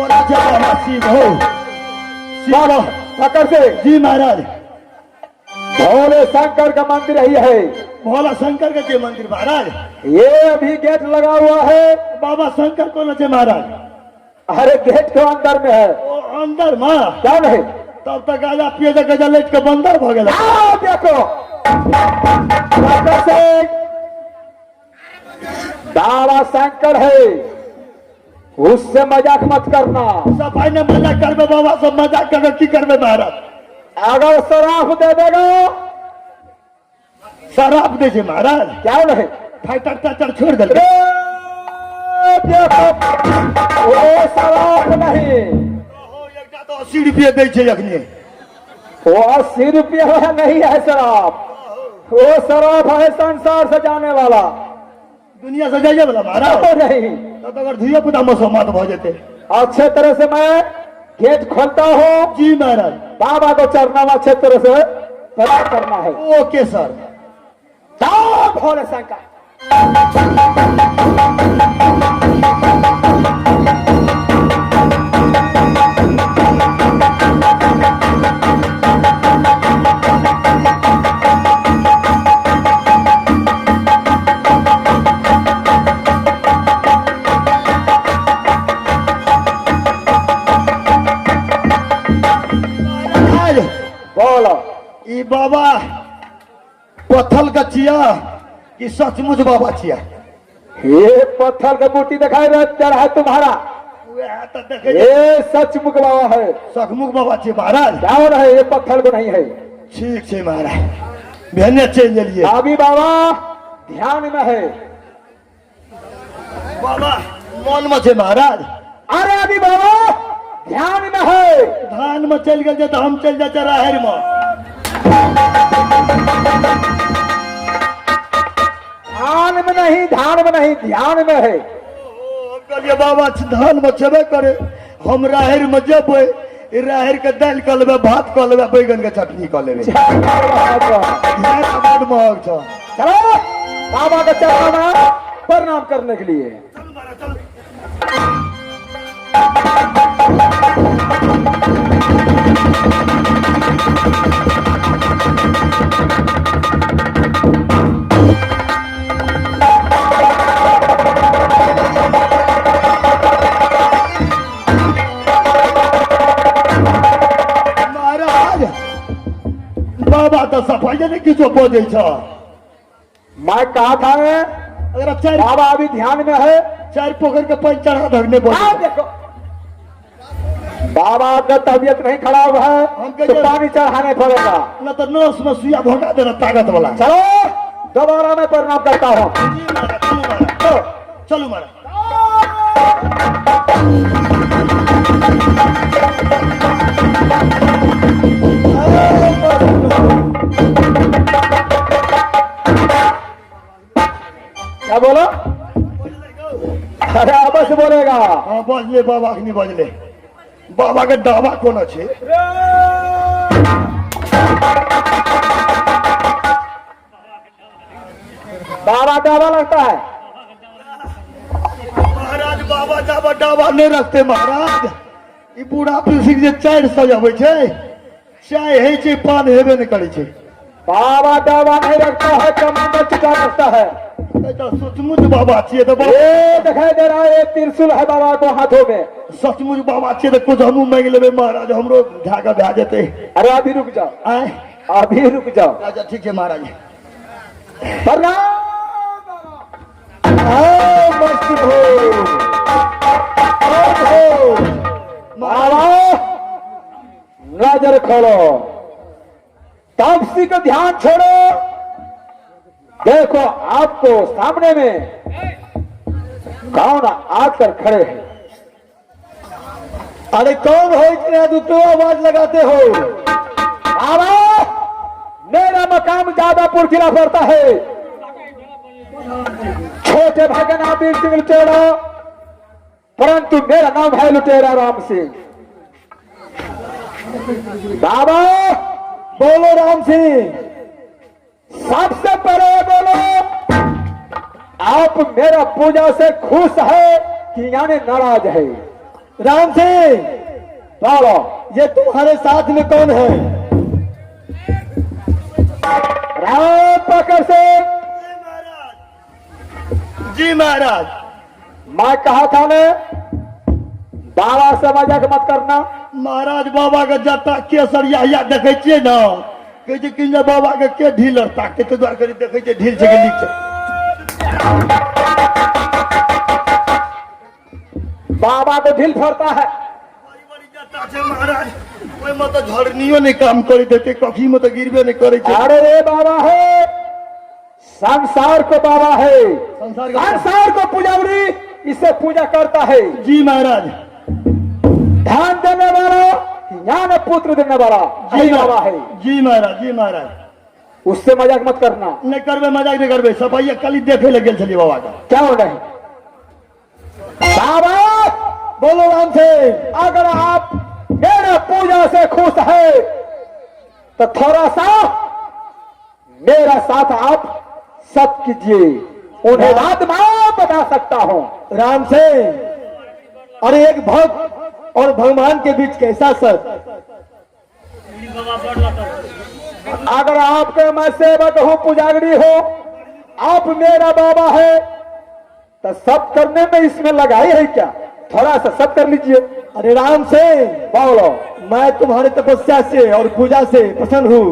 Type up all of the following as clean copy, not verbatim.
बोला बाबा शिव हो बाबा पकड़ से जी महाराज। भोले शंकर का मंदिर यही है। भोला शंकर का के मंदिर महाराज? ये अभी गेट लगा हुआ है। बाबा शंकर कौन है महाराज? अरे गेट के अंदर में है। ओ अंदर माँ क्या नहीं? तब तक गाजा पिए गजा लेट के बंदर भ गेल। देखो पकड़ से बाबा शंकर है, उससे मजाक मत करना। सफाई ने मजाक करबे बाबा सब मजाक करबे की करबे महाराज? अगर शराब दे देगा शराब दे महाराज? क्या नहीं? फाइटर टाइटर छोड़ दे। देखो वो शराब नहीं, तो 80 रुपये दे छे अखनी। वो 80 रुपया नहीं है शराब, वो शराब है संसार से जाने वाला, दुनिया से जाइए वाला महाराज। नहीं तो अगर धिया पुता मसोमात भ जेते। अच्छे तरह से मैं गेट खोलता हूँ। जी महाराज। बाबा को चरनामा अच्छे तरह से प्रदान करना है। Okay sir. भोले शंकर बोलो ई बाबा पत्थल का चिया कि सचमुच बाबा चिया? ये पत्थर का बूटी दिखाई रहा है तुम्हारा, ये सचमुख बाबा है। सचमुख बाबा चिया महाराज? क्या हो रहा है? ये पत्थर को नहीं है। ठीक है महाराज, भेने चल जाइए। अभी बाबा ध्यान में है। बाबा मन में छे महाराज? अरे अभी बाबा ध्यान में है। धान में चल गए तो हम चल जाते राहर में। ध्यान में नहीं, ध्यान में नहीं, ध्यान में है। कहलिए बाबा धान में छेबे करे, हम राहर में जेबे, राहर के दाल कर लेबे, भात कर लेबे, बैगन के चटनी कर लेबे। महग छ। चलो बाबा का चरण में प्रणाम करने के लिए। बाबा तो सफाई ने किछो बोझे छ। मैं कहा था अगर चार बाबा अभी ध्यान में है। 4 पोखर के पानी चढ़ा धरने बोझे। देखो बाबा का तबियत नहीं खराब है, तो पानी चढ़ाने पड़ेगा, न तो नस में सुइया भोंका देना ताकत वाला। चलो दोबारा मैं प्रणाम करता हूँ। चलो महाराज। क्या बोलो? अरे आपस बोलेगा। हाँ बजले बाबा नहीं बजले। बाबा के दावा कौन अच्छे? बाबा डाबा लगता है महाराज। बाबा डाबा डाबा नहीं रखते महाराज। ई बूढ़ा पीसी जे 4 सजावे छे, चाय है छे, पान हेबे नहीं करे छे। बाबा डाबा नहीं रखता है, कमंडल चुका रखता है। तो सचमुच बाबा छिए तो ये दिखाई दे रहा है, त्रिशूल है बाबा को हाथों में। सचमुच बाबा छिए तो कुछ हमू मांग लेबे महाराज, हमरो धागा भा जेते। अरे अभी रुक जाओ, आए अभी रुक जाओ। अच्छा ठीक है महाराज। प्रणाम। मस्त हो बाबा नजर खोलो, तापसी को ध्यान छोड़ो। देखो आपको सामने में कौन आकर खड़े हैं। अरे कौन हो इतने दूतो आवाज लगाते हो? बाबा मेरा मकाम जादापुर जिला पड़ता है। छोटे भाई का नाम वीर सिंह लुटेरा, परंतु मेरा नाम है लुटेरा राम सिंह। बाबा बोलो राम सिंह। सबसे पहले बोलो, आप मेरा पूजा से खुश है कि यानी नाराज है? राम सिंह, बोलो। ये तुम्हारे साथ में कौन है? राम प्रकट सिंह। जी महाराज। मैं कहा था ने बाबा से मजाक मत करना। महाराज बाबा के जटा केसरिया या देखे छियै ना, कहै छै कि बाबा के ढील ताकते तो द्वार करी देखे छियै ढील छै कि नीक छै। बाबा को ढील फरता है। बड़ी बड़ी जटा छै महाराज, ओइ में तो झड़नियो नहीं काम करे देते, कखी में तो गिरबे नहीं करे छै। अरे ये बाबा है, संसार को बाबा है, संसार को पूजावरी इससे पूजा करता है। जी महाराज। ध्यान देने वाला, ज्ञान पुत्र देने वाला जी बाबा है। जी महाराज, जी महाराज। उससे मजाक मत करना। नहीं करबे, मजाक नहीं करबे। सफाइया कल देखे लग गेल छलियै बाबा का। क्यों नहीं? बाबा बोलो राम से। अगर आप मेरे पूजा से खुश है तो थोड़ा सा मेरा साथ आप सत कीजिए, उन्हें बात मैं बता सकता हूं। राम से, अरे एक भक्त और भगवान के बीच कैसा सत? अगर आपके मैं सेवक हूं, पुजारी हो, आप मेरा बाबा है, तो सब करने में इसमें लगाई है क्या? थोड़ा सा सब कर लीजिए। अरे राम से, बोलो। मैं तुम्हारी तपस्या से और पूजा से प्रसन्न हूँ।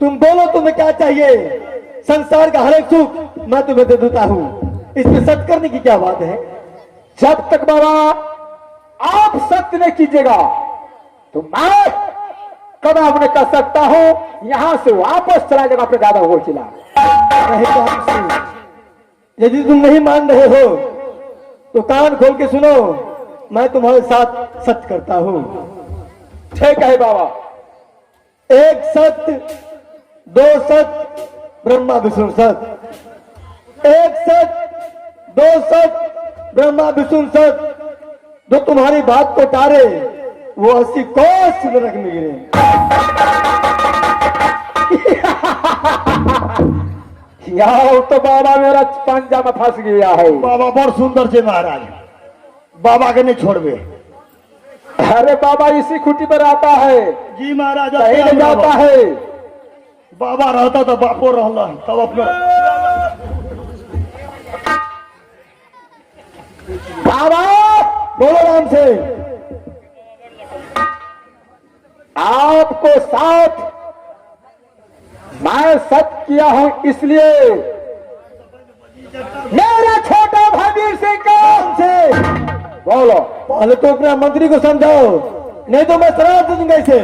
तुम बोलो तुम्हें क्या चाहिए? संसार का हर एक सुख मैं तुम्हें दे देता हूँ, इसमें सत्य करने की क्या बात है? जब तक बाबा आप सत्य नहीं कीजिएगा तो मैं कदम नहीं कर सकता हूं। यहां से वापस चला जाएगा अपने दादा को चिल्ला। नहीं राम से, यदि तुम नहीं मान रहे हो तो कान खोल के सुनो, मैं तुम्हारे साथ सत्य करता हूँ। ठीक है बाबा। एक सत्य, दो सत्य, ब्रह्मा विष्णु सत्य। एक सत्य, दो सत्य, ब्रह्मा विष्णु सत्य। जो तुम्हारी बात को टारे वो 80 कोस नरक में गिरे। यार तो बाबा मेरा पंजा में फंस गया है। बाबा बहुत सुंदर से महाराज, बाबा के नहीं छोड़बे। अरे बाबा इसी खूटी पर आता है। जी महाराज। कहीं नहीं जाता है। बाबा रहता तो बापो रहला तब अपना। बाबा बोलो राम से। आपको साथ मैं सत्य किया हूं, इसलिए मेरा छोटा भाई वीर सिंह का से बोलो। पहले तो अपने मंत्री को समझाओ, नहीं तो मैं श्राप दे दूंगा इसे।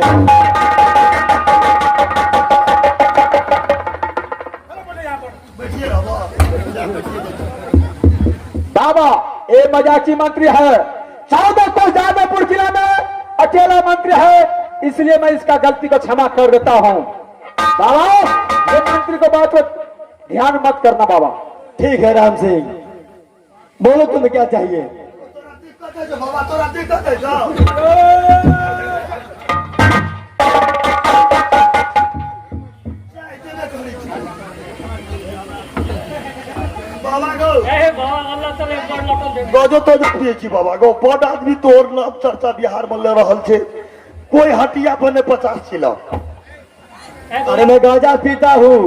बाबा ये मजाकी मंत्री है, 14 को जादवपुर जिला में अकेला मंत्री है, इसलिए मैं इसका गलती को क्षमा कर देता हूं। बाबा ये मंत्री को बात को ध्यान मत करना बाबा। ठीक है राम सिंह, बोलो तुम्हें क्या चाहिए? गजो तो देखिए छी बाबा गो, बड़ आदमी तोर नाम चर्चा बिहार में ले रहल छे। कोई हटिया पर ने 50 किलो। अरे मैं गांजा पीता हूँ।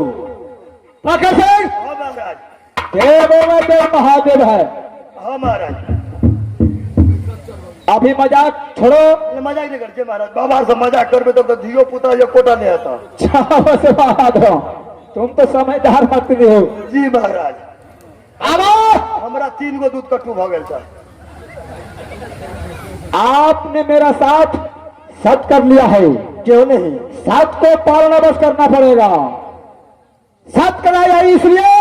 प्रकट सिंह हाँ महाराज। देव महादेव है। हाँ महाराज। अभी मजाक छोड़ो। मजाक नहीं करते महाराज, बाबा से मजाक करबे तो धियो पुता या कोटा नहीं आता। से बात हो, तुम तो समझदार मंत्री हो। जी महाराज। हमरा 3 गो दूध कट्टू भ गेल था। आपने मेरा साथ सत्य कर लिया है। क्यों नहीं? सत्य को पालना बस करना पड़ेगा। सत्य कराया इसलिए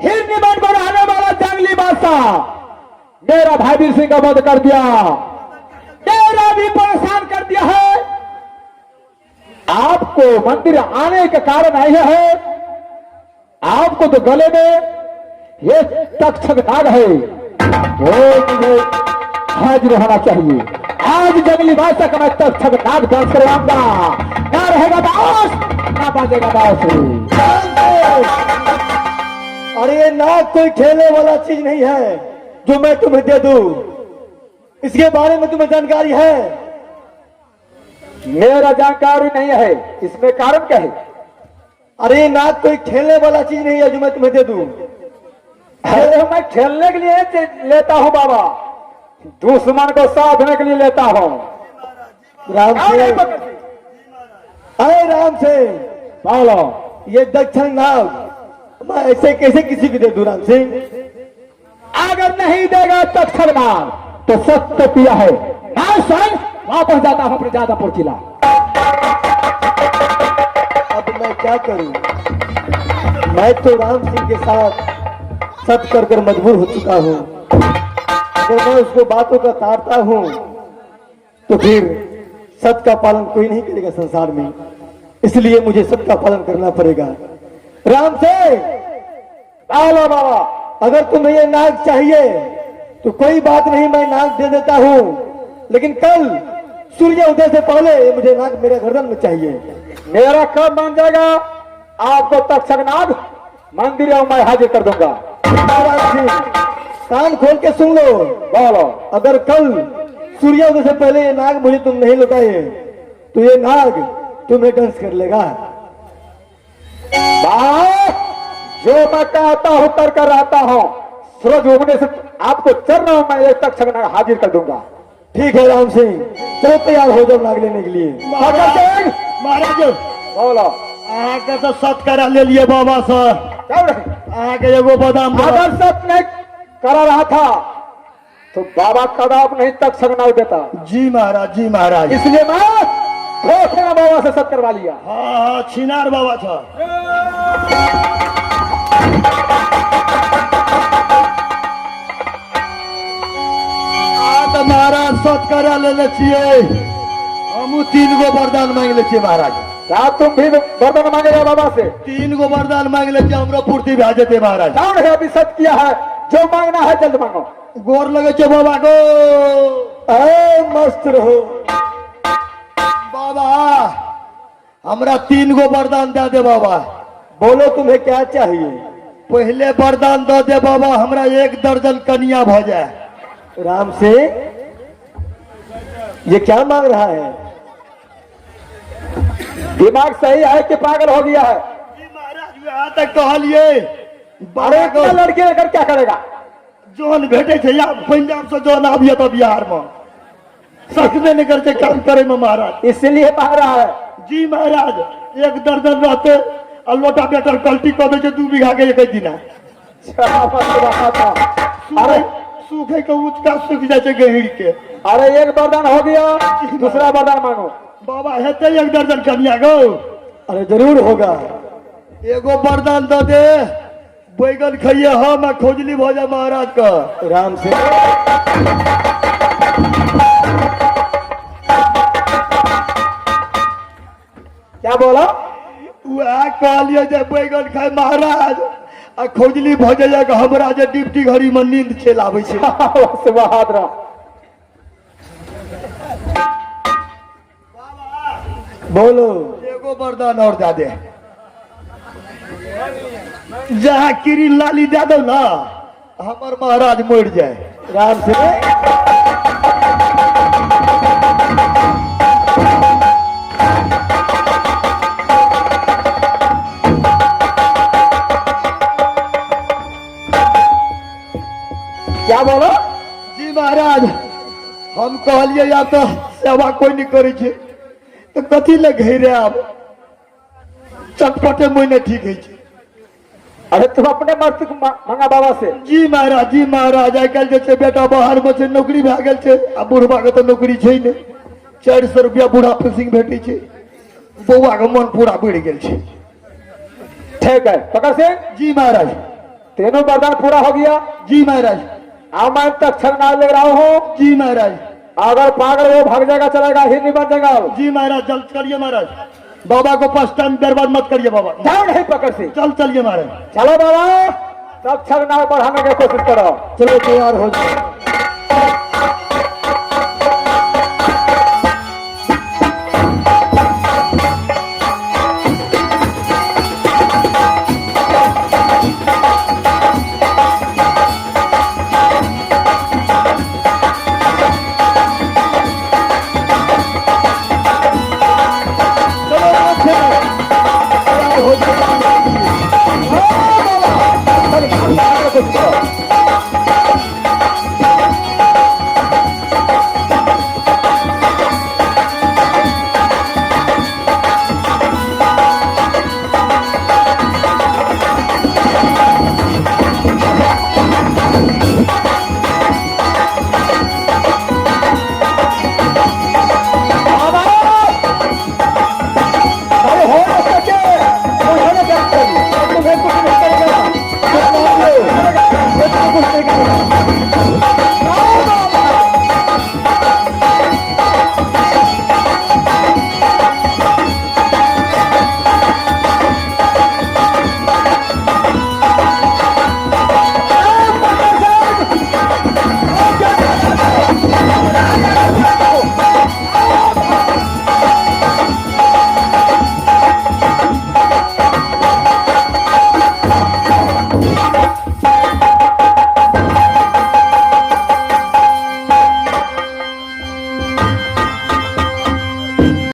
हिरनीमन को रहने वाला जंगली बादशाह मेरा भाई वीर सिंह का वध कर दिया, मेरा भी परेशान कर दिया है। आपको मंदिर आने का कारण आई है, आपको तो गले में ये तक्षक नाग है, वो मुझे हाजिर होना चाहिए। आज जंगली बादशाह का मैं तक्षक नाग डांस करवाऊंगा। ना रहेगा दास, ना बाजेगा दास। अरे ये नाग कोई खेलने वाला चीज नहीं है जो मैं तुम्हें दे दूं। इसके बारे में तुम्हें जानकारी है? मेरा जानकारी नहीं है, इसमें कारण क्या है? अरे नाग कोई खेलने वाला चीज नहीं है जो मैं तुम्हें दे दूं। अरे मैं खेलने के लिए लेता हूँ बाबा, दुश्मन को साधने के लिए लेता हूँ। राम से, अरे राम से बोलो। ये दक्षिण नाग मैं ऐसे कैसे किसी को दे दूं? राम सिंह, अगर नहीं देगा तक्षण नाग तो सत्य पिया है। मैं स्वयं वापस जाता हूँ अपने जादापुर किला। अब मैं क्या करूं? मैं तो राम सिंह के साथ सत कर कर मजबूर हो चुका हूं। अगर मैं उसको बातों का तारता हूं तो फिर सत का पालन कोई नहीं करेगा संसार में, इसलिए मुझे सत का पालन करना पड़ेगा। राम से बोलो बाबा। अगर तुम्हें ये नाग चाहिए तो कोई बात नहीं, मैं नाग दे देता हूं, लेकिन कल सूर्य उदय से पहले मुझे नाग मेरे गर्दन में चाहिए। मेरा कब बन जाएगा आपको तक्षक नाग मंदिर मैं हाजिर कर दूंगा। राम सिंह कान खोल के सुन लो। बोलो। अगर कल सूर्योदय से पहले ये नाग मुझे तुम नहीं लौटाए तो ये नाग तुम्हें दंश कर लेगा। जो मैं कहता हूं कर कर रहता हूं, सूरज उगने से आपको चल रहा हूं, मैं एक तक्षक नाग हाजिर कर दूंगा। ठीक है राम सिंह, चलो तैयार हो जाओ नाग लेने के लिए। महाराज बोलो। आके तो सत करा ले लिए बाबा सर। आके एगो बादाम अगर सब नहीं करा रहा था तो बाबा कदाप नहीं तक्षक नाग देता। जी महाराज, जी महाराज। इसलिए मैं धोखे में बाबा से सत करवा लिया। हाँ हाँ, छिनार बाबा था। तो महाराज सत करा ले छिए, हम 3 गो वरदान मांग ले छिए महाराज। क्या तुम भी वरदान मांगे रहे बाबा से? 3 गो वरदान मांग ले छिए, हमरो पूर्ति भा जेते महाराज। कौन है अभी सत किया है? जो मांगना है जल्द मांगो। गोर लगे छे बाबा को। अरे मस्त रहो बाबा, हमरा 3 गो वरदान दे दे बाबा। बोलो तुम्हें क्या चाहिए? पहले वरदान दे दे बाबा, हमरा 1 दर्जन कन्या हो जाए। राम से ये क्या मांग रहा है? दिमाग सही है कि पागल हो गया है? महाराज यहाँ तक कहलिए अरे इतना लड़के लेकर क्या करेगा? जोन भेटे छे या पंजाब से जोन आबिए तो बिहार में सकने नहीं करते काम करे में महाराज। इसलिए मांग रहा है। जी महाराज, 1 दर्जन रहते और लोटा बेटर कल्टी कर दे 2 बीघा के 1 दिन। अरे सूखे के उचका सूख जाए छे गहिर के। अरे एक वरदान हो गया, दूसरा वरदान मांगो। बाबा हेते 1 दर्जन कन्या गो। अरे जरूर होगा। एगो वरदान दे दे, बैगन खाइए हम मैं खोजली भोजा महाराज का। राम से क्या बोला? वह कहलिए जे बैगन खाए महाराज आ खोजली भोजैया के हमरा जे डिप्टी घड़ी में नींद चल आबै छे। बहादुर बोलो। एगो वरदान और दे दे, जहाँ किरी लाली दे दो ना हमर महाराज मर जाए। राम से क्या बोलो? जी महाराज, हम कहलिए या तो सेवा कोई नहीं करे छे तो कथी ले घेरे आब, चटपटे महीने ठीक है छे। अरे तुम अपने मर्द को मांगा बाबा से। जी महाराज, जी महाराज, आई कल जे बेटा बाहर में छे, नौकरी भए गेल छे आ बुढ़बा के तो नौकरी छै ने। 400 रुपया बूढ़ा पेंशन भेटे छे, बौआ के मन पूरा बढ़ गेल छे। ठीक है पकड़ से। जी महाराज। तीनों वरदान पूरा हो गया। जी महाराज। अब मैं तक्षक नाग ले रहा हूँ। जी महाराज। अगर पागल वो भाग जाएगा चलेगा, ही नहीं बन जाएगा। जी महाराज, जल्द करिए महाराज, बाबा को 5 टाइम बर्बाद मत करिए बाबा। जाओ नहीं पकड़ से। चल चलिए महाराज। चलो बाबा, तक्षक नाग बढ़ाने की कोशिश करो। चलो तैयार हो जाओ।